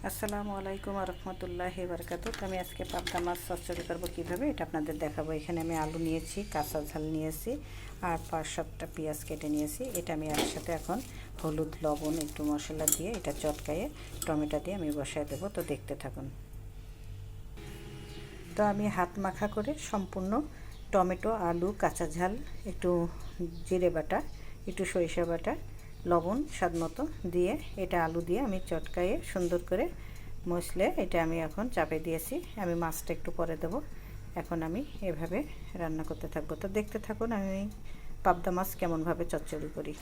আসসালামু আলাইকুম রহমতুল্লাহি বারকাতুহু। আমি আজকে পাবদা মাছ চচ্চড়ি করবো কীভাবে এটা আপনাদের দেখাবো। এখানে আমি আলু নিয়েছি, কাঁচা ঝাল নিয়েছি আর 5-7টা পেঁয়াজ কেটে নিয়েছি। এটা আমি একসাথে এখন হলুদ, লবণ, একটু মশলা দিয়ে এটা চটকায়ে টমেটো দিয়ে আমি বসায় দেবো। তো দেখতে থাকুন। তো আমি হাত মাখা করে সম্পূর্ণ টমেটো, আলু, কাঁচা ঝাল, একটু জিরে বাটা, একটু সরিষা বাটা, লবণ স্বাদ মতো দিয়ে এটা আলু দিয়ে আমি চটকায়ে সুন্দর করে মশলে এটা আমি এখন চাপে দিয়েছি। আমি মাছটা একটু পরে দেবো। এখন আমি এভাবে রান্না করতে থাকবো। তো দেখতে থাকুন আমি পাবদা মাছ কেমনভাবে চচ্চড়ি করি।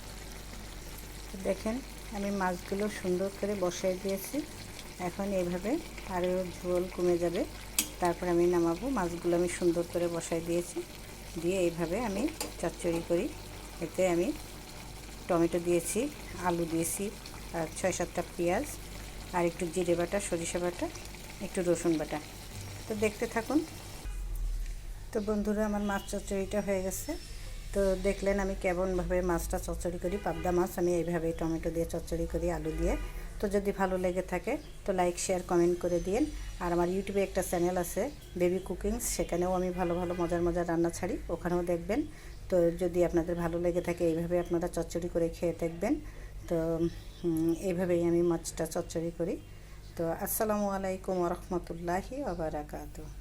দেখেন আমি মাছগুলো সুন্দর করে বসাই দিয়েছি। এখন এইভাবে আরও ঝোল কমে যাবে, তারপর আমি নামাবো। মাছগুলো আমি সুন্দর করে বসাই দিয়েছি, দিয়ে এইভাবে আমি চচ্চড়ি করি। এতে আমি টমেটো দিয়েছি, আলু দিয়েছি, আর 6-7টা পেঁয়াজ, আর একটু জিরে বাটা, সরিষা বাটা, একটু রসুন বাটা। তো দেখতে থাকুন। তো বন্ধুরা, আমার মাছ চচ্চড়িটা হয়ে গেছে। তো দেখলেন আমি কেমনভাবে মাছটা চচ্চড়ি করি। পাবদা মাছ আমি এইভাবে টমেটো দিয়ে চচ্চড়ি করি, আলু দিয়ে। তো যদি ভালো লেগে থাকে তো লাইক, শেয়ার, কমেন্ট করে দিন। আর আমার ইউটিউবে একটা চ্যানেল আছে বেবি কুকিংস, সেখানেও আমি ভালো ভালো মজার মজার রান্না ছাড়ি, ওখানেও দেখবেন। তো যদি আপনাদের ভালো লেগে থাকে এইভাবে আপনারা চচ্চড়ি করে খেয়ে দেখবেন। তো এইভাবেই আমি মাছটা চচ্চড়ি করি। তো আসসালামু আলাইকুম ওয়া রাহমাতুল্লাহি ওয়া বারাকাতুহু।